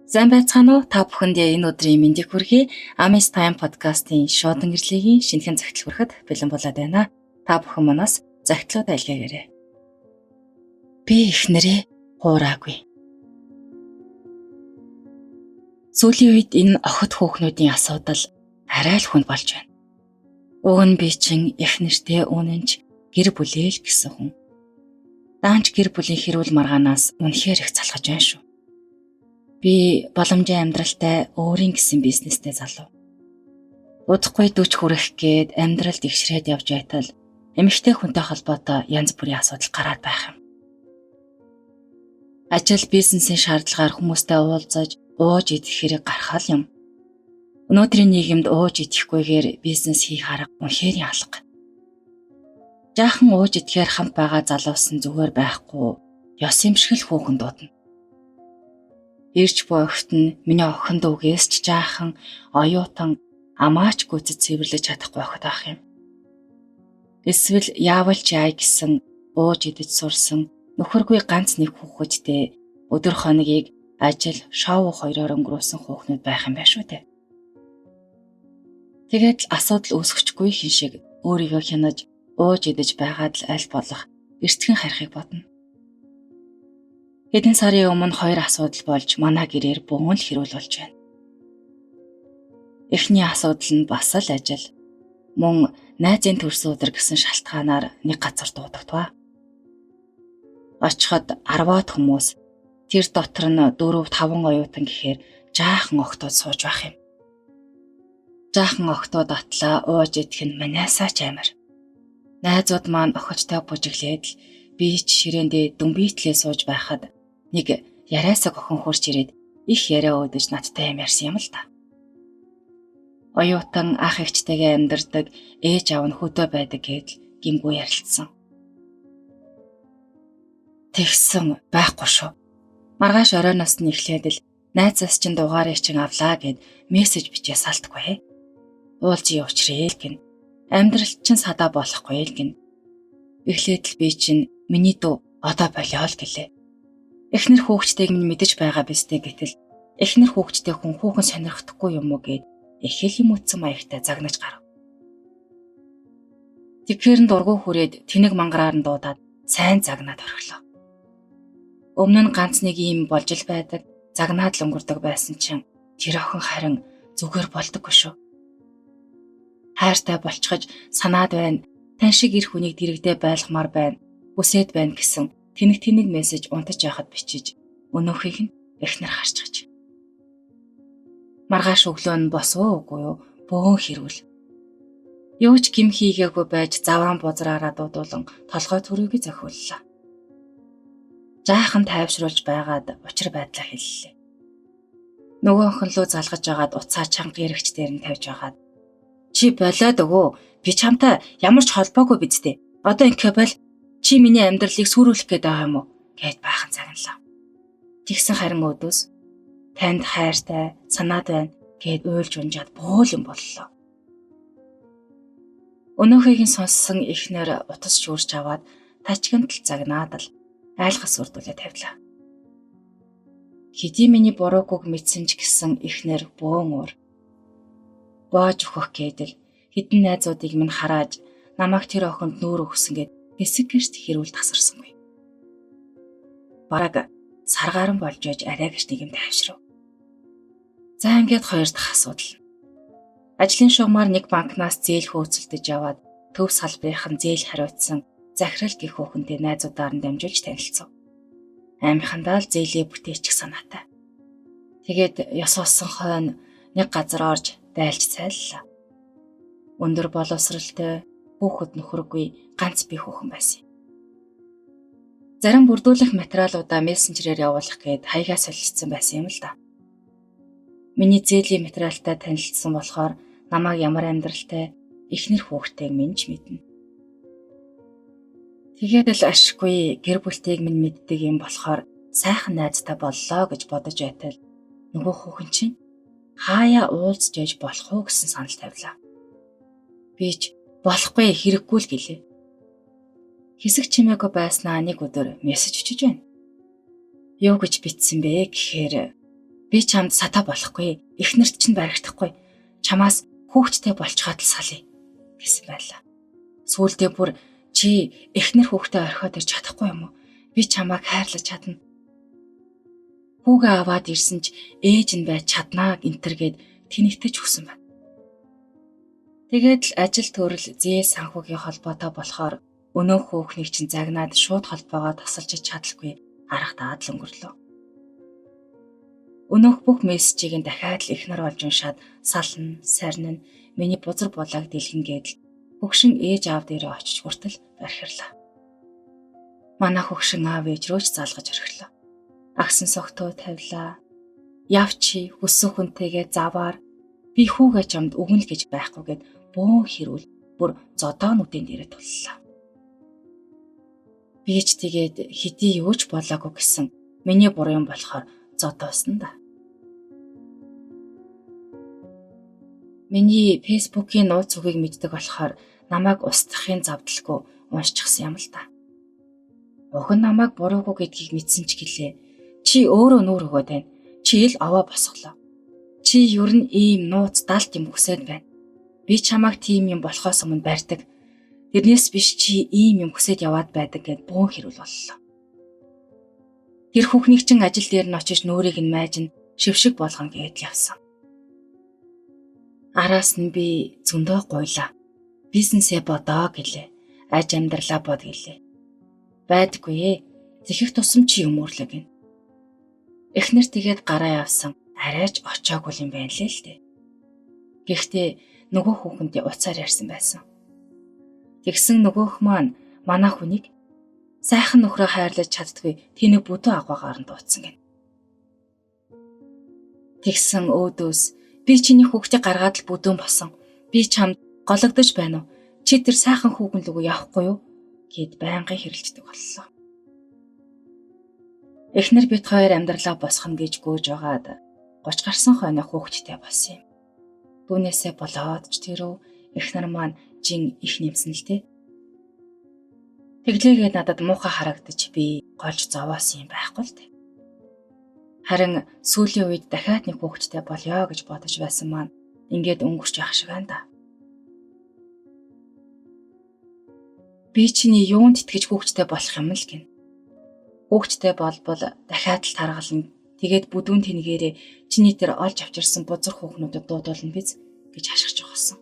Сайн байцгаана уу? Та бүхэнд энэ өдрийн мэндийг хүргэе. Amis Time podcast-ийн шуудан гэрлэгийн шинэхэн захидал хүрэхэд бэлэн болоод байна. Та бүхэн манаас захидлууд айлгаагаарай. Би эхнэрээ хуураагүй. Сүүлийн үед энэ охид хүүхнүүдийн асуудал арай л хүнд болж байна. Уг нь би чин эхнэртэй үнэнч гэр бүлээл гэсэн хүн. Даанч гэр бүлийн хэрүүл маргаанаас үнэхээр их залхаж байна шүү. Би боломжийн амьдралтай өөрийн гэсэн бизнестэй залуу. Удахгүй 40 хүрэх гээд амьдралд игшрээд явж байтал эмэгтэй хүнтэй холбоотой янз бүрийн асуудал гараад байх юм. Ажил бизнесийн шаардлагаар хүмүүстэй уулзаж, ууж идэх хэрэг гарах юм. Өнөөдрийн нийгэмд ууж идэхгүйгээр бизнес хийх арга үнэхээр алга. Жаахан ууж идэхээр хамт байгаа залуусан зүгээр байхгүй, ёс юмшигл хүүхэн дуудана. Ирж буй охид нь миний охин дүүгээс ч жаахан оюутан амаач гүцэд цэвэрлэж чадахгүй охид байх юм. Эсвэл яавал ч яа гэсэн ууж идэж сурсан нөхөргүй ганц нэг хүүхэдтэй өдөр хоногийг ажил, шоу хоёроор өнгөрөөсөн хүүхнүүд байх юм байна шүү дээ. Тэгээд л асуудал үүсгэхгүй хин шиг өөрийгөө хянаж ууж идэж байгаад л аль болох эртхэн харихыг бодно. Хэдэн сарын өмнө 2 асуудал болж манай гэрээр бөөн л хэрүүл болж байна. Эхний асуудал нь бас л ажил. Мөн найзын төрсөн өдөр гэсэн шалтгаанаар нэг газар дуудагдав. Очиход 10-аад хүмүүс тэр дотор нь 4-5 оюутан гэхээр жаахан охтууд сууж байх юм. Жаахан охтууд атлаа ууж идэх нь манайсаа ч амар. Найзууд маань охидтой бүжиглээд л би ч ширээндээ дүнбийтлээ сууж байхад нэг яриасаг охин хурж ирээд их яриа өдөж надтай юм ярьсан юм л та. Оюутан ах эгчтэйгээ амьдардаг, ээж аав нь хөдөө байдаг гэдэл гимгүй ярилцсан. Тэгсэн байхгүй шүү. Маргааш оройноос нь эхлээд л найзаас чинь дугаарыг чинь авлаа гэд мессеж бичээ салтгүй. Уулж явуучрээ л гин. Амьдрал чинь садаа болохгүй л гин. Эхлээд л би чинь миний дүү одоо болио л гэлээ. Эхнэр хүүхдтэйг минь мэдэж байгаа бистэй гэтэл эхнэр хүүхдтэй хүүхэн сонирхдаггүй юм уу гэд их л юм утсан маягтай загнаж гарав. Тэгэхээр дургуй хүрээд тэнэг мангараар нь дуудаад сайн загнаад орхилоо. Өмнө нь ганц нэг юм болж л байдаг, загнаад л өнгөрдөг байсан чинь тэр охин харин зүгээр болдоггүй шүү. Хайртай болчихож санаад байна, тань шиг ир хүнийг дэрэгдээ байлгамаар байна, хүсээд байна гэсэн тэнэг мессеж унтаж яхад бичиж өнөөхийг нь эхнэр харчгаж. Маргааш өглөө нь босоо үгүй юу бөөн хэрүүл. Юу ч гим хийгээгүй байж заваан бузраараа дуудуулан толгой төрөйг зохиуллаа. Жаахан тайвшруулж байгаад учир байдлаа хэллээ. Нөгөө охин руу залгаж агаад уцаа чанга эрэгч дээр нь тавьж агаад чи болоод өгөө би чамтай ямар ч холбоогүй бидтэй. Одоо ингэ бол чи миний амьдралыг сүрүүлэх гээд байгаа юм уу гэд баахан загналаа. Тэгсэн харин өдөөс танд хайртай санаад байна гэд уйлж унжаад буул юм боллоо. Өнөөхийг нь сонссон эхнэр утас шүүрч аваад тачгинд л загнаад л айлгас үрдүүлээ тавилаа. Хэдий миний бурууг мэдсэн ч гэсэн эхнэр бөөн уур. Боож өгөх гэдэл хэдэн найзуудыг минь харааж намайг тэр охинд нүүр өгсөн гэд хэсэг гэрт хэрүүл тасарсангүй. Бараг саргаан болж ээж арай гэж нэг юм тайвшрав. За ингээд 2 дахь асуудал. Ажлын шугамар нэг банкнаас зээл хөөцөлдөж яваад төв салбарынхан зээл хариуцсан захирал гэх хүүхэнтэй найзуудаар нь дамжуулж танилцав. Амийнхандаа л зээлээ бүтээчих санаатай. Тэгээд ёс болсон хойно нэг газар орж дайлж цайллаа. Өндөр боловсралтай хүүхэд нөхөргүй ганц би хүүхэн байсан. Зарим бүрдүүлэх материалуудаа мессенжерээр явуулах гээд хаягаа солилцсон байсан юм л да. Миний зээлийн материалтай танилцсан болохоор намайг ямар амьдралтай эхнэр хүүхдтэйг минь ч мэднэ. Тэгээд л ашгүй гэр бүлтэйг минь мэддэг юм болохоор сайхан найзтай боллоо гэж бодож байтал нөгөө хүүхэн чинь хаяа уулзж яж болох уу гэсэн санал тавилаа. Би ч болохгүй хэрэггүй л гэлээ. Хэсэг чимээгүй байснаа нэг өдөр мессеж өчөж байна. Юу гэж бичсэн бэ гэхээр Би чамд сатаа болохгүй. Эхнэрт чинь баригдахгүй. Чамаас хүүхэдтэй болчиход л салъя гэсэн байлаа. Сүүлдээ бүр чи эхнэр хүүхдээ орхиод ирж чадахгүй юм уу? Би чамайг хайрлаж чадна. Хүүгээ аваад ирсэн ч ээж нь байж чаднаа гэнтэр гээд тэнэгтэж өгсөн байна. Тэгээд л ажил төрөл зээл санхүүгийн холбоотой болохоор өнөөх хүүхнийг чинь загнаад шууд холбоогоо тасалж чадалгүй харагдаад л өнгөрлөө. Өнөөх бүх мессежийг нь дахиад л эхнэр олж уншаад сална, сарнина, миний бузар булааг дэлгэн гэдэл хөгшин ээж аав дээрээ очиж хүртэл бархирлаа. Манай хөгшин аав ээж рүү ч залгаж орхилоо. Агсан согтуу тавилаа. Явчи хүссэн хүнтэйгээ заваар би хүүгээ чамд өгнө л гэж байхгүйгээд бөөн хэрүүл бүр зодоонуудын дээрээ туллаа. Би ч тэгээд хэдий юу ч болоогүй гэсэн миний буруу юм болохоор зодоосон да. Миний фэйсбүүкийн нууц үгийг мэддэг болохоор намайг устгахын завдалгүй уншчихсан юм л да. Уг нь намайг буруугүй гэдгийг мэдсэн ч гэлээ. Чи өөрөө нүүр өгөөд байна. Чи л аваа босголоо. Чи ер нь ийм нууц далт юм хүсээд байна. Би чамайг тийм юм болохоос өмнө барьдаг. Тэрнээс биш чи ийм юм хүсээд яваад байдаг гэд бөөн хэрүүл боллоо. Тэр хүүхний чинь ажил дээр нь очиж нүүрийг нь майжин шившиг болгоно гээд явсан. Араас нь би зөндөө гуйлаа. Бизнесээ бодоо гэлээ. Аж амьдралаа бод гэлээ. Байдаггүй ээ. Зэхих тусам чи юм өрлөө гин. Эхнэр тэгээд гараа явсан. Арайч очоогүй юм байна лээ л дээ. Гэхдээ нөгөө хүүхэндээ уцаар ярьсан байсан. Тэгсэн нөгөөх маань манай хүнийг сайхан нөхрөө хайрлаж чаддгүй тэнэг бүдүүн агаагаар нь дуудсан гин. Тэгсэн өөдөөс би чиний хүүхдийг гаргаад л бүдүүн босон. Би чамд гологдож байна уу? Чи тэр сайхан хүүхэн лүгөө явахгүй юу? Гэд байнгын хэрэлждэг боллоо. Эхнэр бит хоёр амьдралаа босгоно гэж гүйж байгаад 30 гарсан хойно хүүхэдтэй болсон юм. Түүнээсээ болоод ч тэрөө эхнэр маань жин их нэмсэн л дээ. Тэглээгээд надад муухай харагдаж би голж зовоосон юм байхгүй л дээ. Харин сүүлийн үед дахиад нэг хүүхэдтэй болёо гэж бодож байсан маань ингээд өнгөрч явах шиг байна да. Би чиний юунд итгэж хүүхэдтэй болох юм л гин. Хүүхэдтэй болбол дахиад л таргална. Тэгээд бүдүүн тэнэгээрээ чиний тэр олж авчирсан бузар хүүхнүүдэд дуудуулна биз гэж хашгирч өгсөн.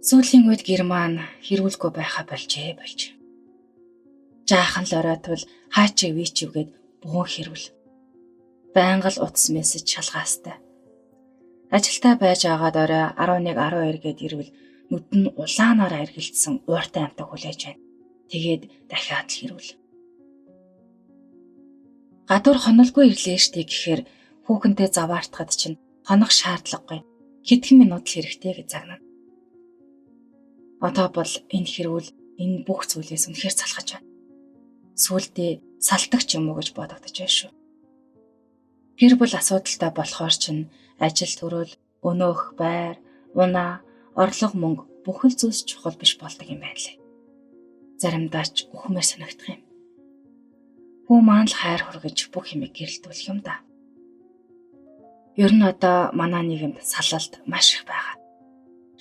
Сүүлийн үед герман хэрүүлгүй байхаа болжээ. Жаахан л оройтвол хаачиг вичвгээд бөөн хэрүүл. Байнга л утас мессеж шалгаастай. Ажилдаа байж байгаад орой 11-12 гээд ирвэл нүд нь улаанаараа эргэлдсэн ууртай амтаа хүлээж байна. Тэгээд дахиад л хэрүүл. Гадуур хонолгүй ирлээ штэ гэхээр хүүхэнтэй заваартахад чинь хонох шаардлагагүй. Хэдхэн минут л хэрэгтэй гэж загнана. Одоо бол энэ хэрүүл энэ бүх зүйлээс үнэхээр залхаж байна. Сүүлдээ салтагч юм уу гэж бодогдож байна шүү. Гэр бүл асуудалтай болохоор чинь ажил төрөл, өнөөх байр, унаа, орлого мөнгө бүхэл зүйлс чухал биш болдог юм байна лээ. Заримдаа ч үхмээр санагдах юм. Хүү маань л хайр хүргэж бүх юмыг гэрэлтүүлэх юм да. Ер нь одоо манай нийгэмд салалт маш их байгаа.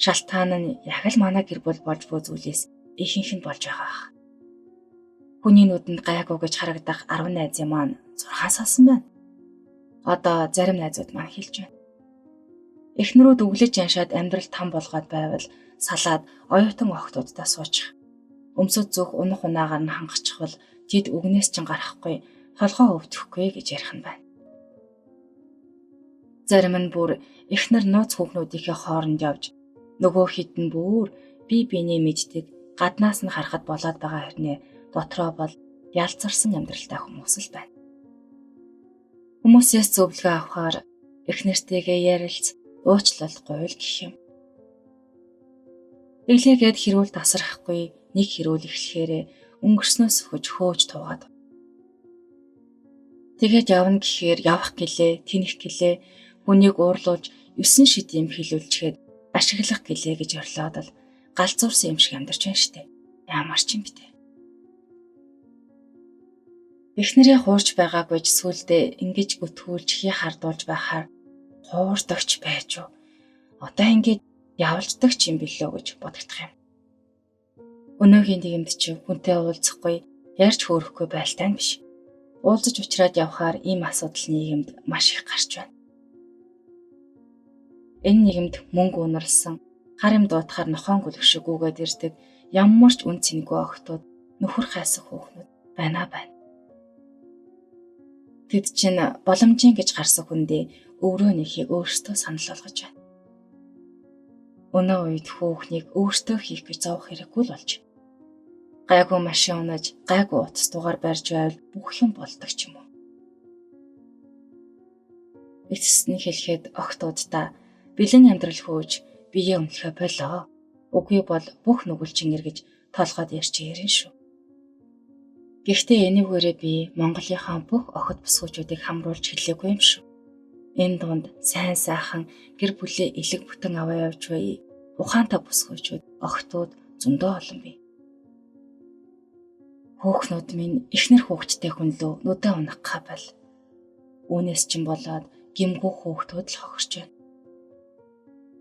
Шалтгаан нь яг л манай гэр бүл болж буй зүйлээс ихэнх нь болж байгаа. Хүний нүдэнд гайгүй гэж харагдах 10 найзын маань 6 салсан байна. Одоо зарим найзууд маань хэлж байна. Эхнэрүүд өглөж яншаад амьдрал там болгоод байвал салаад оюутан охтуудтай суучих. Өмсөд зүөх унах унаагаар нь хангачихвал тэд үгнээс чинь гарахгүй толгоо өвдөхгүй гэж ярих нь байна. Зарим нь бүр эхнэр нууц хүүхнүүдийнхээ хооронд явж нөгөө хэд нь бүр бие биенээ мэддэг гаднаас нь харахад болоод байгаа хэрнээ дотроо бол ялцарсан амьдралтай хүмүүс л байна. Хүмүүсээс зөвлөгөө авахаар эхнэртэйгээ ярилц уучлалахгүй л гэх юм. Тэглээгээд хэрүүл тасрахгүй нэг хэрүүл эхлэхээрээ өнгөрснөөс хөөж туугаад. Тэгээд явна гэхээр явах гэлээ, тэнэх гэлээ, хүнийг уурлуулж 9 шид юм хэлүүлчихэд ашиглах гэлээ гэж орлоод л галзуурсан юм шиг амьдарч байна штэ. Ямар ч юм бэ. Эхнэрээ хуурч байгаагүй ч сүулдэ ингэж гүтгүүлж хий хардуулж байхаар хуурдагч байж юу. Одоо ингэж явалцдаг ч юм билүү гэж бодогдох юм. Өнөөгийн тэгэмд чи хүнтэй уулзахгүй, ярьж хөөрөхгүй байлтай нь биш. Уулзаж уулзраад явхаар ийм асуудал нийгэмд маш их гарч байна. Энэ нийгэмд мөнгө унарлсан, хар юм дуутахаар нохоон гүлэг шиг үгээд ирдэг ямар ч үн цэнэгүй охтууд, нөхөр хайсах хүүхнүүд байна. Тэд чинь боломжийн гэж гарсан хүндээ өөрөө нэхийг өөрсдөө санал болгож байна. Өнөө үед хүүхнийг өөртөө хийх гэж зовох хэрэггүй л болж. Гайгүй машин унаж, гайгүй утас дугаар барьж байвал бүх юм болдог ч юм уу. Эцэст нь хэлэхэд охтуудаа бэлэн амьдрал хөөж биеэ өмлөхө болоо. Үгүй бол бүх нүгэлчин эргэж толгойд ярьж ярин шүү. Гэхдээ энэвгээрээ би Монголынхаа бүх охид бүсгүйчүүдийг хамруулж хэлээгүй юм шүү. Энэ дунд сайн сайхан гэр бүлээ элэг бүтэн аваа явж бай. Ухаантай бүсгүйчүүд, охтууд зөндөө олон бий. Хүүхнүүд минь эхнэр хүүхдтэй хүн лөө нүдэ унахаа бол. Үүнээс чинь болоод гимгүү хүүхдүүд л хохирч байна.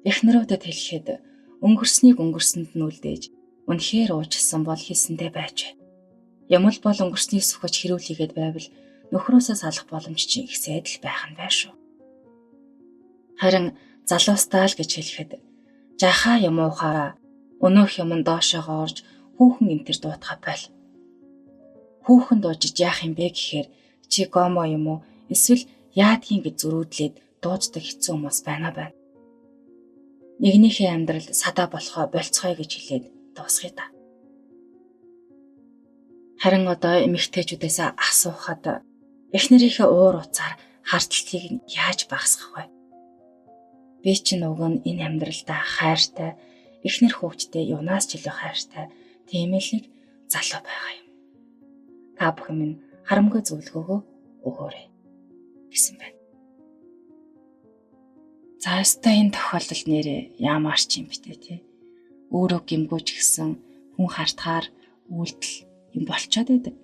Эхнэрүүдэд хэлэхэд өнгөрснийг өнгөрсөнд нь үлдээж, үнэхээр уучлсан бол хийсэндээ байж. Ямар бол өнгөрснийг сөхөж хэрүүлээгээд байвал нөхрөөсөө салах боломж чинь ихсээд л байх нь байна шүү. Харин залуустаа л гэж хэлэхэд жахаа юм уухаараа өнөөх юм нь доошоогоо орж хүүхэн энтер дуутахаа байл. Хүүхэн дуужиж яах юм бэ гэхээр чи гомо юм уу эсвэл яадгийн гэж зөрүүдлээд дууддаг хэцүү хүмүүс байна. Нэгнийхээ амьдралд садаа болохоо болцгоё гэж хэлээд дуусгая та. Харин одоо эмэгтэйчүүдээс асуухад эхнэрийнхээ уур уцаар харталтыг нь яаж багасгах вэ? Би чинь уг нь энэ амьдралдаа хайртай, эхнэр хүүхдтэй юунаас ч илүү хайртай тийм л нэг залуу байгаа юм. Та бүхэн минь харамгүй зөвлөгөөгөө өгөөрэй гэсэн байна. За өстой энэ тохиолдолд нэрээ ямар ч юм битээ тий. Өөрөө гимгүүч гисэн хүн хартахаар үйлдэл юм болчоод байдаг.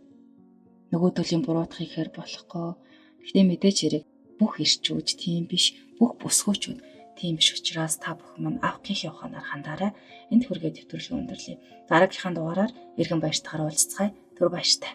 Нөгөөдөл юм буруутах ихээр болохгүй. Гэхдээ мэдээж хэрэг бүх ирчүүд тийм биш, бүх бүсгүйчүүд тийм биш учраас та бүхэн мань авахгийнхээ ухаанаар хандаарай. Энд хүргээ төвтөрлөг өндөрлөе. Дараагийнхаа дугаараар иргэн баяртайгаар уулзцгаая. Түр баяртай.